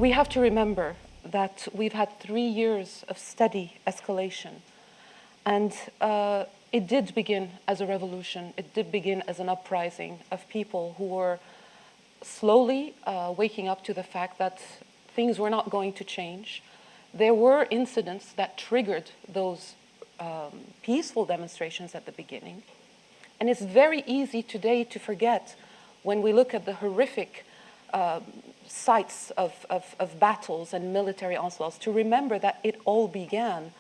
we have to remember that we've had 3 years of steady escalation. And it did begin as a revolution. It did begin as an uprising of people who were slowly waking up to the fact that things were not going to change. There were incidents that triggered those peaceful demonstrations at the beginning. And it's very easy today to forget when we look at the horrific sites of battles and military onslaughts, to remember that it all began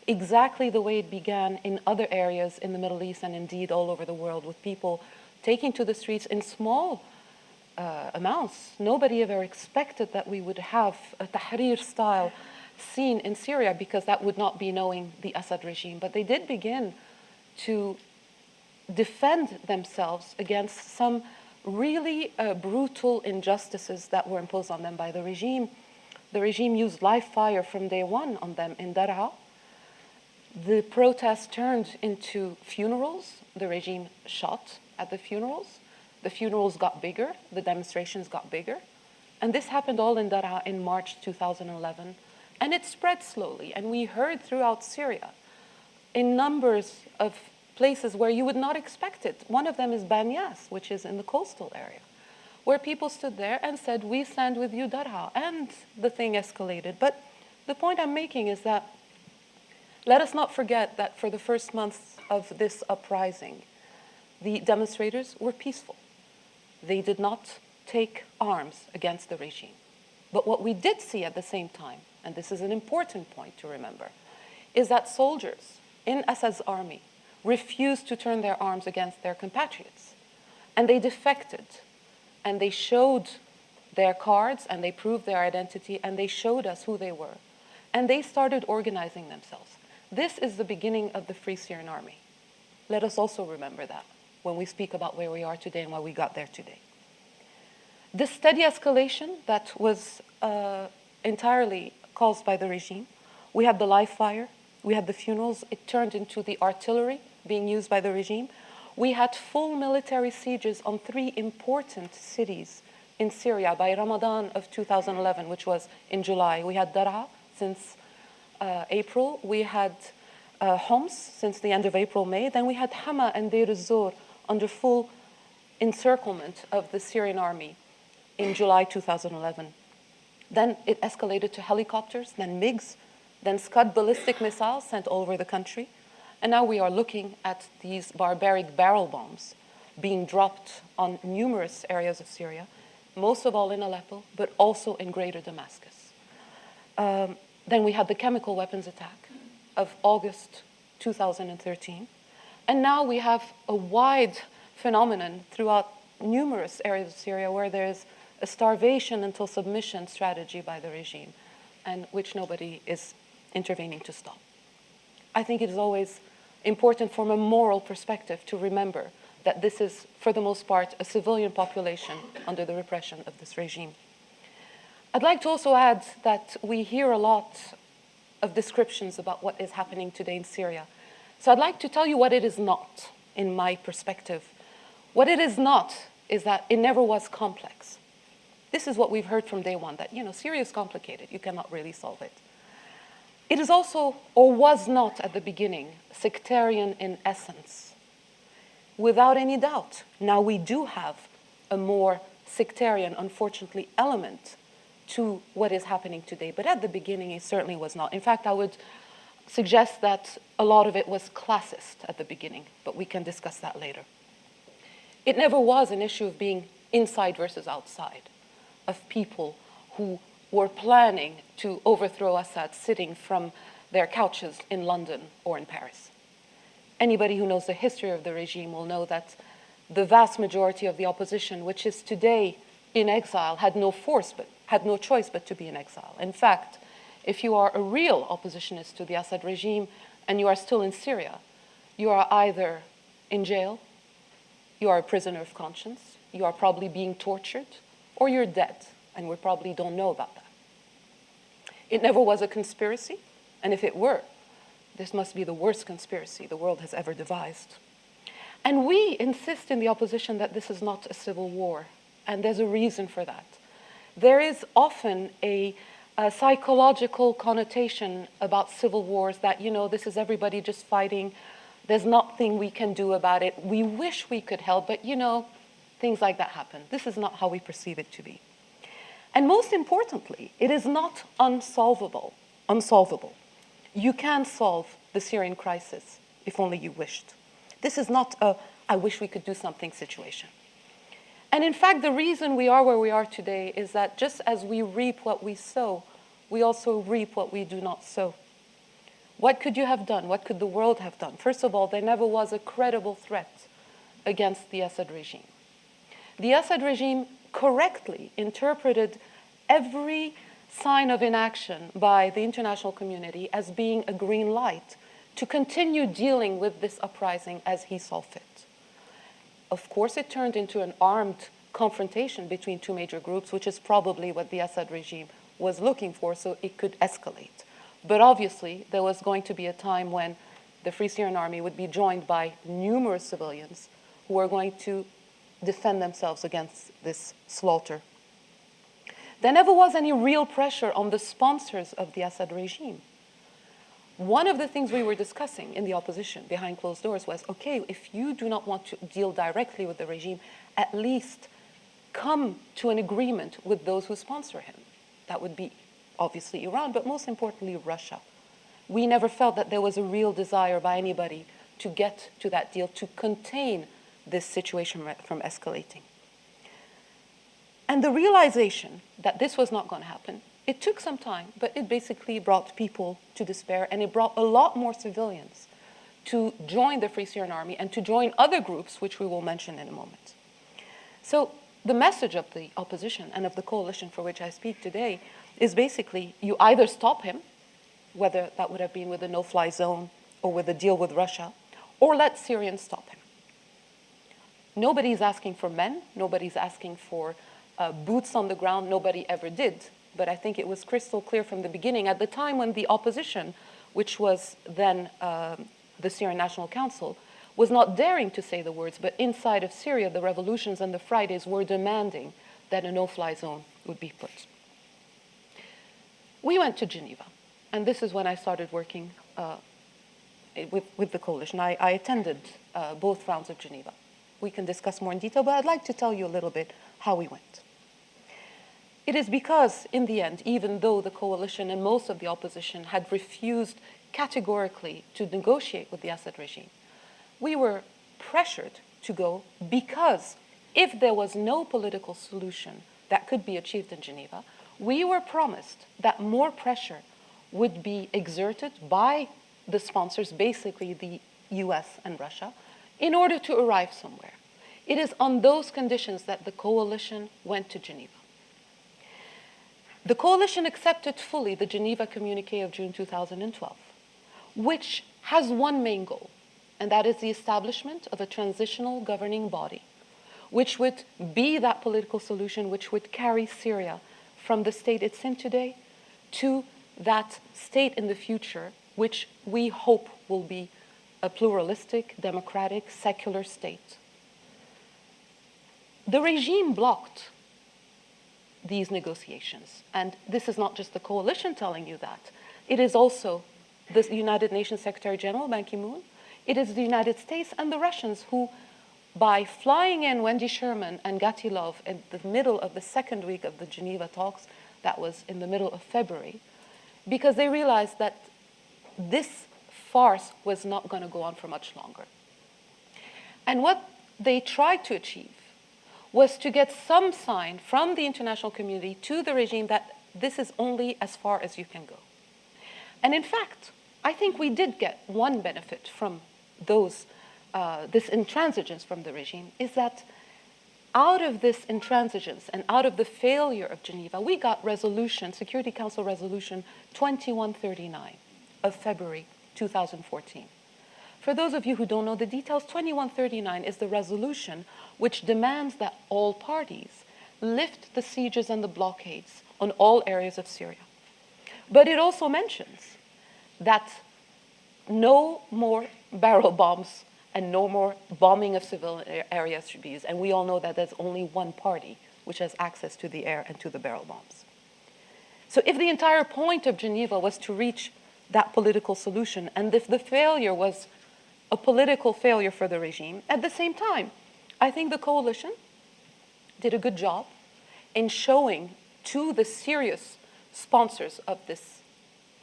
exactly the way it began in other areas in the Middle East and indeed all over the world, with people taking to the streets in small amounts. Nobody ever expected that we would have a Tahrir-style scene in Syria, because that would not be knowing the Assad regime. But they did begin to defend themselves against some really brutal injustices that were imposed on them by the regime. The regime used live fire from day one on them in Dar'a. The protests turned into funerals. The regime shot at the funerals. The funerals got bigger. The demonstrations got bigger. And this happened all in Dar'a in March 2011. And it spread slowly. And we heard throughout Syria in numbers of places where you would not expect it. One of them is Banyas, which is in the coastal area, where people stood there and said, "We stand with you, Dar'a," and the thing escalated. But the point I'm making is that let us not forget that for the first months of this uprising, the demonstrators were peaceful. They did not take arms against the regime. But what we did see at the same time, and this is an important point to remember, is that soldiers in Assad's army refused to turn their arms against their compatriots. And they defected. And they showed their cards, and they proved their identity, and they showed us who they were. And they started organizing themselves. This is the beginning of the Free Syrian Army. Let us also remember that when we speak about where we are today and why we got there today. This steady escalation that was entirely caused by the regime. We had the live fire. We had the funerals. It turned into the artillery being used by the regime. We had full military sieges on 3 important cities in Syria by Ramadan of 2011, which was in July. We had Dar'a since April. We had Homs since the end of April, May. Then we had Hama and Deir ez-Zor under full encirclement of the Syrian army in July 2011. Then it escalated to helicopters, then MiGs, then Scud ballistic missiles sent all over the country. And now we are looking at these barbaric barrel bombs being dropped on numerous areas of Syria, most of all in Aleppo, but also in greater Damascus. Then we had the chemical weapons attack of August 2013. And now we have a wide phenomenon throughout numerous areas of Syria where there's a starvation until submission strategy by the regime, and which nobody is intervening to stop. I think it is always important from a moral perspective to remember that this is, for the most part, a civilian population under the repression of this regime. I'd like to also add that we hear a lot of descriptions about what is happening today in Syria. So I'd like to tell you what it is not, in my perspective. What it is not is that it never was complex. This is what we've heard from day one, that, Syria is complicated. You cannot really solve it. It is also, or was not at the beginning, sectarian in essence. Without any doubt, now we do have a more sectarian, unfortunately, element to what is happening today. But at the beginning, it certainly was not. In fact, I would suggest that a lot of it was classist at the beginning, but we can discuss that later. It never was an issue of being inside versus outside, of people who were planning to overthrow Assad sitting from their couches in London or in Paris. Anybody who knows the history of the regime will know that the vast majority of the opposition, which is today in exile, had no choice but to be in exile. In fact, if you are a real oppositionist to the Assad regime and you are still in Syria, you are either in jail, you are a prisoner of conscience, you are probably being tortured, or you're dead, and we probably don't know about that. It never was a conspiracy, and if it were, this must be the worst conspiracy the world has ever devised. And we insist in the opposition that this is not a civil war, and there's a reason for that. There is often a psychological connotation about civil wars that, this is everybody just fighting. There's nothing we can do about it. We wish we could help, but things like that happen. This is not how we perceive it to be. And most importantly, it is not unsolvable. You can solve the Syrian crisis if only you wished. This is not a I wish we could do something situation. And in fact, the reason we are where we are today is that just as we reap what we sow, we also reap what we do not sow. What could you have done? What could the world have done? First of all, there never was a credible threat against the Assad regime. The Assad regime correctly interpreted every sign of inaction by the international community as being a green light to continue dealing with this uprising as he saw fit. Of course, it turned into an armed confrontation between two major groups, which is probably what the Assad regime was looking for, so it could escalate. But obviously, there was going to be a time when the Free Syrian Army would be joined by numerous civilians who were going to defend themselves against this slaughter. There never was any real pressure on the sponsors of the Assad regime. One of the things we were discussing in the opposition behind closed doors was, okay, if you do not want to deal directly with the regime, at least come to an agreement with those who sponsor him. That would be obviously Iran, but most importantly, Russia. We never felt that there was a real desire by anybody to get to that deal, to contain this situation from escalating. And the realization that this was not going to happen, it took some time, but it basically brought people to despair, and it brought a lot more civilians to join the Free Syrian Army and to join other groups, which we will mention in a moment. So the message of the opposition and of the coalition for which I speak today is basically you either stop him, whether that would have been with a no-fly zone or with a deal with Russia, or let Syrians stop him. Nobody's asking for men, nobody's asking for boots on the ground, nobody ever did. But I think it was crystal clear from the beginning, at the time when the opposition, which was then the Syrian National Council, was not daring to say the words, but inside of Syria, the revolutions and the Fridays were demanding that a no-fly zone would be put. We went to Geneva, and this is when I started working with the coalition. I attended both rounds of Geneva. We can discuss more in detail, but I'd like to tell you a little bit how we went. It is because, in the end, even though the coalition and most of the opposition had refused categorically to negotiate with the Assad regime, we were pressured to go because if there was no political solution that could be achieved in Geneva, we were promised that more pressure would be exerted by the sponsors, basically the US and Russia, in order to arrive somewhere. It is on those conditions that the coalition went to Geneva. The coalition accepted fully the Geneva Communique of June 2012, which has one main goal, and that is the establishment of a transitional governing body, which would be that political solution which would carry Syria from the state it's in today to that state in the future, which we hope will be a pluralistic, democratic, secular state. The regime blocked these negotiations. And this is not just the coalition telling you that. It is also the United Nations Secretary General, Ban Ki-moon. It is the United States and the Russians who, by flying in Wendy Sherman and Gatilov in the middle of the second week of the Geneva talks, that was in the middle of February, because they realized that this farce was not going to go on for much longer. And what they tried to achieve was to get some sign from the international community to the regime that this is only as far as you can go. And in fact, I think we did get one benefit from this intransigence from the regime, is that out of this intransigence and out of the failure of Geneva, we got Security Council Resolution 2139 of February 2014. For those of you who don't know the details, 2139 is the resolution which demands that all parties lift the sieges and the blockades on all areas of Syria. But it also mentions that no more barrel bombs and no more bombing of civil areas should be used. And we all know that there's only one party which has access to the air and to the barrel bombs. So if the entire point of Geneva was to reach that political solution, and if the failure was a political failure for the regime, at the same time, I think the coalition did a good job in showing to the serious sponsors of this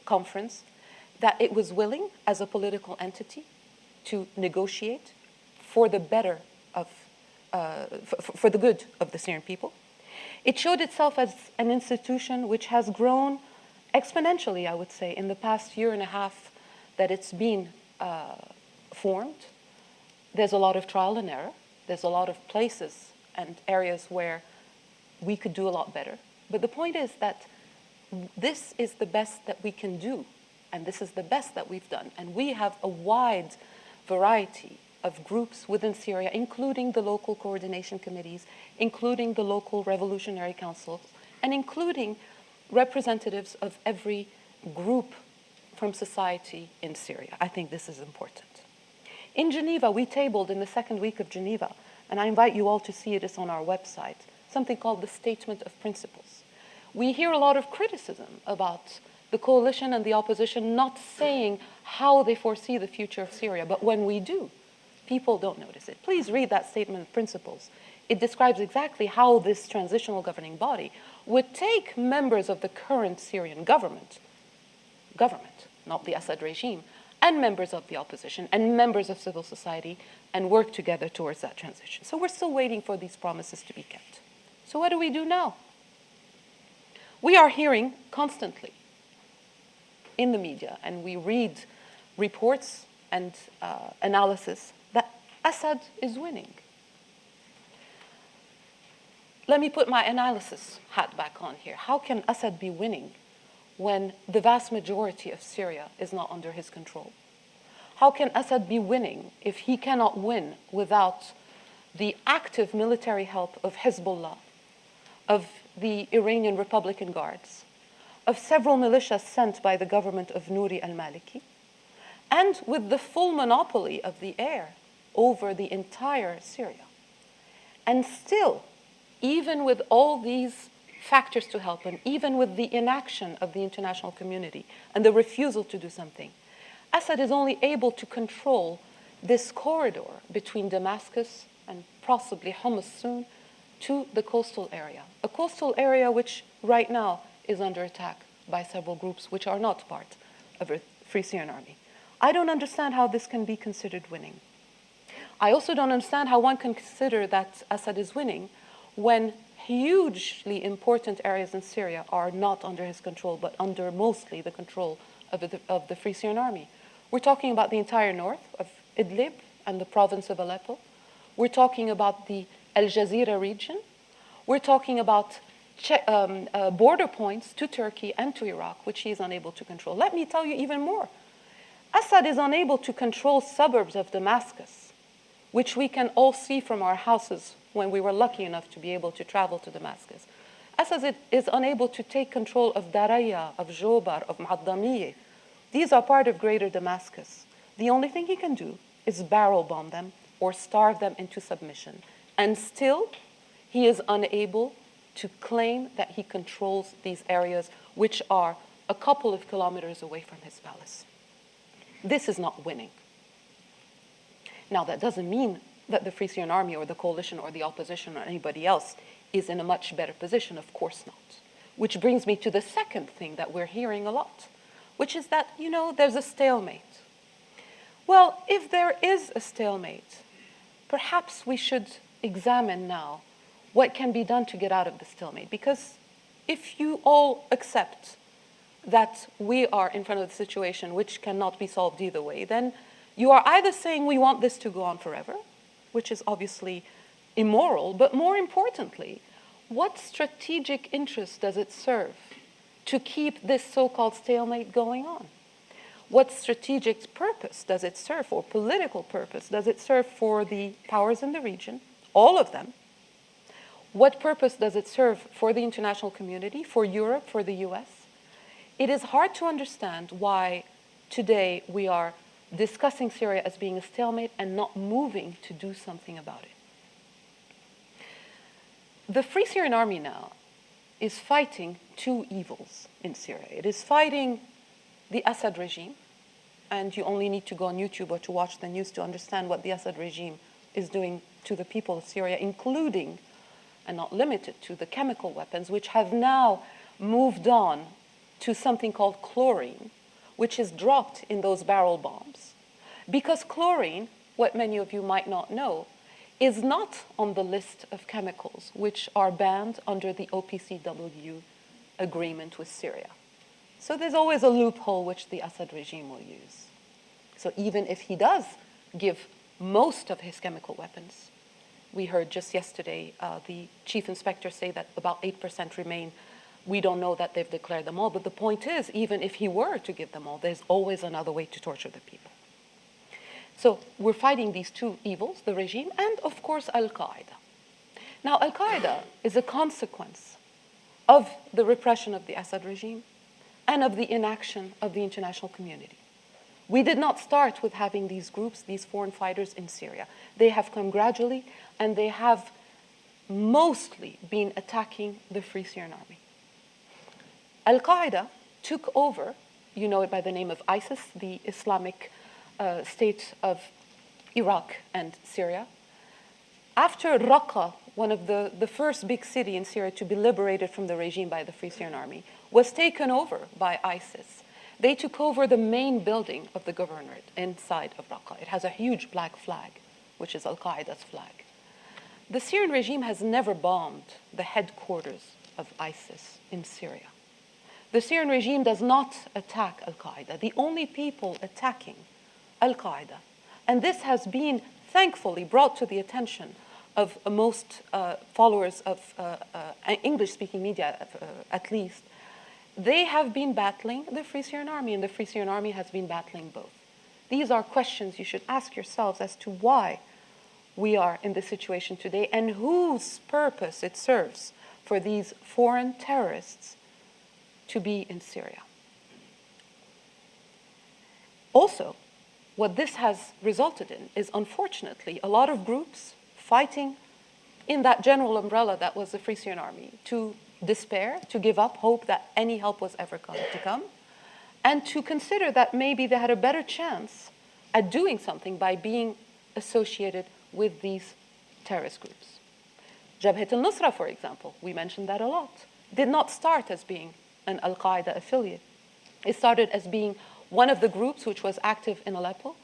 conference that it was willing, as a political entity, to negotiate for the better of, for the good of the Syrian people. It showed itself as an institution which has grown exponentially, I would say, in the past year and a half that it's been formed. There's a lot of trial and error. There's a lot of places and areas where we could do a lot better. But the point is that this is the best that we can do, and this is the best that we've done. And we have a wide variety of groups within Syria, including the local coordination committees, including the local revolutionary councils, and including representatives of every group from society in Syria. I think this is important. In Geneva, we tabled in the second week of Geneva, and I invite you all to see it, it's on our website, something called the Statement of Principles. We hear a lot of criticism about the coalition and the opposition not saying how they foresee the future of Syria, but when we do, people don't notice it. Please read that Statement of Principles. It describes exactly how this transitional governing body would take members of the current Syrian government, not the Assad regime, and members of the opposition and members of civil society and work together towards that transition. So we're still waiting for these promises to be kept. So what do we do now? We are hearing constantly in the media, and we read reports and analysis that Assad is winning. Let me put my analysis hat back on here. How can Assad be winning when the vast majority of Syria is not under his control? How can Assad be winning if he cannot win without the active military help of Hezbollah, of the Iranian Republican Guards, of several militias sent by the government of Nouri al-Maliki, and with the full monopoly of the air over the entire Syria? And still, even with all these factors to help him, even with the inaction of the international community and the refusal to do something, Assad is only able to control this corridor between Damascus and possibly Homs soon to the coastal area, a coastal area which right now is under attack by several groups which are not part of a Free Syrian Army. I don't understand how this can be considered winning. I also don't understand how one can consider that Assad is winning when hugely important areas in Syria are not under his control, but under mostly the control of the Free Syrian Army. We're talking about the entire north of Idlib and the province of Aleppo. We're talking about the Al Jazeera region. We're talking about border points to Turkey and to Iraq, which he is unable to control. Let me tell you even more. Assad is unable to control suburbs of Damascus, which we can all see from our houses when we were lucky enough to be able to travel to Damascus. Assad is unable to take control of Daraya, of Jobar, of Mu'addamiyeh. These are part of greater Damascus. The only thing he can do is barrel bomb them or starve them into submission. And still, he is unable to claim that he controls these areas, which are a couple of kilometers away from his palace. This is not winning. Now, that doesn't mean that the Free Syrian Army or the coalition or the opposition or anybody else is in a much better position. Of course not. Which brings me to the second thing that we're hearing a lot, which is that, there's a stalemate. Well, if there is a stalemate, perhaps we should examine now what can be done to get out of the stalemate. Because if you all accept that we are in front of the situation which cannot be solved either way, then you are either saying we want this to go on forever, which is obviously immoral, but more importantly, what strategic interest does it serve to keep this so-called stalemate going on? What strategic purpose does it serve, or political purpose does it serve for the powers in the region, all of them? What purpose does it serve for the international community, for Europe, for the US? It is hard to understand why today we are discussing Syria as being a stalemate and not moving to do something about it. The Free Syrian Army now is fighting two evils in Syria. It is fighting the Assad regime, and you only need to go on YouTube or to watch the news to understand what the Assad regime is doing to the people of Syria, including, and not limited to, the chemical weapons, which have now moved on to something called chlorine, which is dropped in those barrel bombs. Because chlorine, what many of you might not know, is not on the list of chemicals which are banned under the OPCW agreement with Syria. So there's always a loophole which the Assad regime will use. So even if he does give most of his chemical weapons, we heard just yesterday the chief inspector say that about 8% remain. We don't know that they've declared them all, but the point is, even if he were to give them all, there's always another way to torture the people. So we're fighting these two evils, the regime, and of course Al-Qaeda. Now, Al-Qaeda is a consequence of the repression of the Assad regime and of the inaction of the international community. We did not start with having these groups, these foreign fighters in Syria. They have come gradually, and they have mostly been attacking the Free Syrian Army. Al-Qaeda took over, you know it by the name of ISIS, the Islamic State of Iraq and Syria. After Raqqa, one of the first big city in Syria to be liberated from the regime by the Free Syrian Army, was taken over by ISIS. They took over the main building of the governorate inside of Raqqa. It has a huge black flag, which is Al-Qaeda's flag. The Syrian regime has never bombed the headquarters of ISIS in Syria. The Syrian regime does not attack Al-Qaeda. The only people attacking Al-Qaeda, and this has been thankfully brought to the attention of most followers of English-speaking media, at least, they have been battling the Free Syrian Army, and the Free Syrian Army has been battling both. These are questions you should ask yourselves as to why we are in this situation today and whose purpose it serves for these foreign terrorists to be in Syria. Also, what this has resulted in is, unfortunately, a lot of groups fighting in that general umbrella that was the Free Syrian Army to despair, to give up hope that any help was ever going to come, and to consider that maybe they had a better chance at doing something by being associated with these terrorist groups. Jabhat al-Nusra, for example, we mentioned that a lot, did not start as being an Al-Qaeda affiliate. It started as being one of the groups which was active in Aleppo,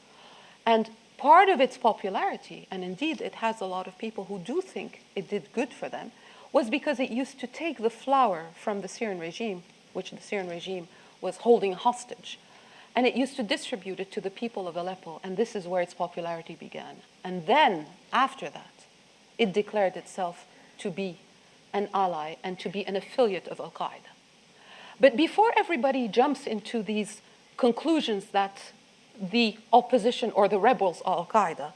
and part of its popularity, and indeed it has a lot of people who do think it did good for them, was because it used to take the flour from the Syrian regime, which the Syrian regime was holding hostage, and it used to distribute it to the people of Aleppo, and this is where its popularity began. And then, after that, it declared itself to be an ally and to be an affiliate of Al-Qaeda. But before everybody jumps into these conclusions that the opposition or the rebels are Al-Qaeda,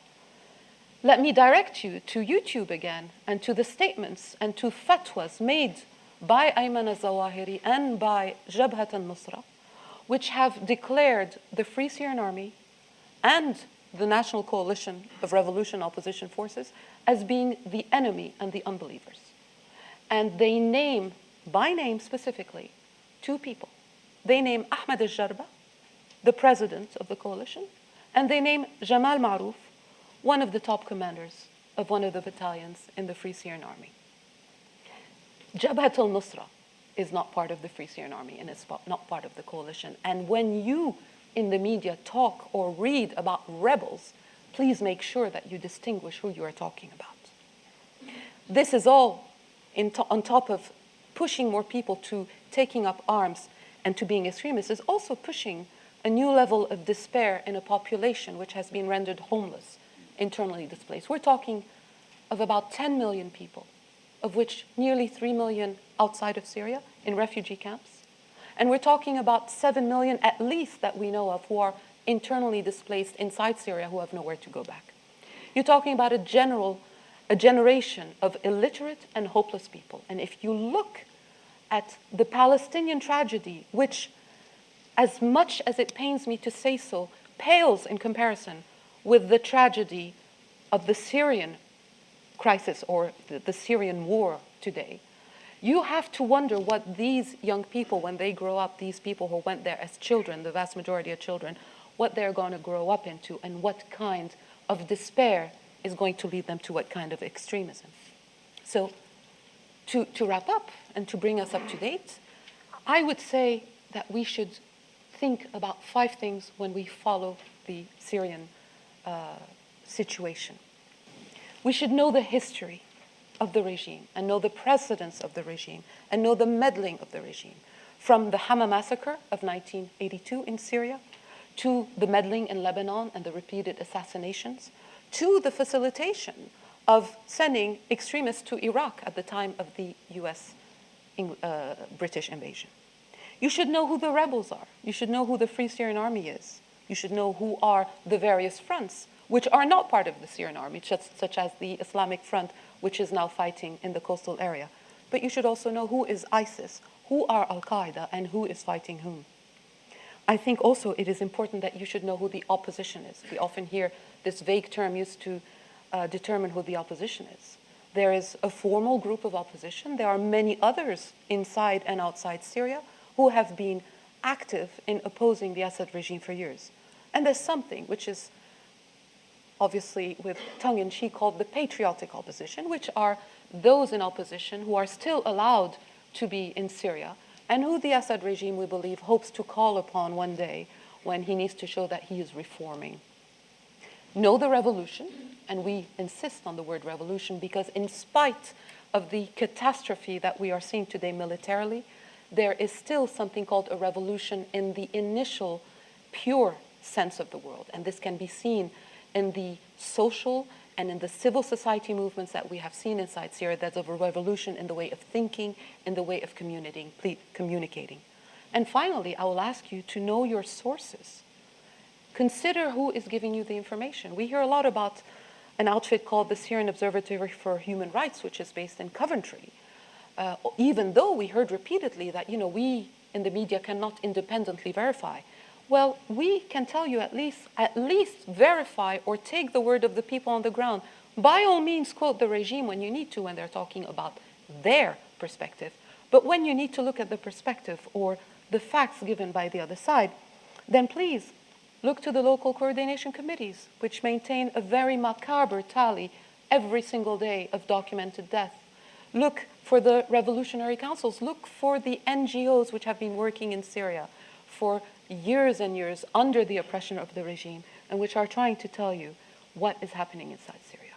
let me direct you to YouTube again and to the statements and to fatwas made by Ayman al-Zawahiri and by Jabhat al-Nusra, which have declared the Free Syrian Army and the National Coalition of Revolution Opposition Forces as being the enemy and the unbelievers. And they name, by name specifically, two people. They name Ahmed al-Jarba, the president of the coalition, and they name Jamal Maruf, one of the top commanders of one of the battalions in the Free Syrian Army. Jabhat al-Nusra is not part of the Free Syrian Army and is not part of the coalition. And when you in the media talk or read about rebels, please make sure that you distinguish who you are talking about. This is all on top of pushing more people to taking up arms and to being extremists, is also pushing a new level of despair in a population which has been rendered homeless, internally displaced. We're talking of about 10 million people, of which nearly 3 million outside of Syria in refugee camps. And we're talking about 7 million at least that we know of who are internally displaced inside Syria who have nowhere to go back. You're talking about a generation of illiterate and hopeless people. And if you look at the Palestinian tragedy, which, as much as it pains me to say so, pales in comparison with the tragedy of the Syrian crisis or the Syrian war today, you have to wonder what these young people, when they grow up, these people who went there as children, the vast majority of children, what they're going to grow up into and what kind of despair is going to lead them to what kind of extremism. So to wrap up and to bring us up to date, I would say that we should think about 5 things when we follow the Syrian situation. We should know the history of the regime and know the precedents of the regime and know the meddling of the regime, from the Hama massacre of 1982 in Syria to the meddling in Lebanon and the repeated assassinations, to the facilitation of sending extremists to Iraq at the time of the US British invasion. You should know who the rebels are. You should know who the Free Syrian Army is. You should know who are the various fronts, which are not part of the Syrian army, such as the Islamic Front, which is now fighting in the coastal area. But you should also know who is ISIS, who are Al-Qaeda, and who is fighting whom. I think also it is important that you should know who the opposition is. We often hear this vague term used to determine who the opposition is. There is a formal group of opposition. There are many others inside and outside Syria who have been active in opposing the Assad regime for years. And there's something which is obviously with tongue-in-cheek called the patriotic opposition, which are those in opposition who are still allowed to be in Syria and who the Assad regime, we believe, hopes to call upon one day when he needs to show that he is reforming. Know the revolution, and we insist on the word revolution because in spite of the catastrophe that we are seeing today militarily, there is still something called a revolution in the initial pure sense of the world. And this can be seen in the social and in the civil society movements that we have seen inside Syria. There's a revolution in the way of thinking, in the way of communicating. And finally, I will ask you to know your sources. Consider who is giving you the information. We hear a lot about an outfit called the Syrian Observatory for Human Rights, which is based in Coventry. Even though we heard repeatedly that, we in the media cannot independently verify. Well, we can tell you at least verify or take the word of the people on the ground. By all means, quote the regime when you need to, when they're talking about their perspective. But when you need to look at the perspective or the facts given by the other side, then please look to the local coordination committees, which maintain a very macabre tally every single day of documented death. Look for the revolutionary councils. Look for the NGOs which have been working in Syria for years and years under the oppression of the regime and which are trying to tell you what is happening inside Syria.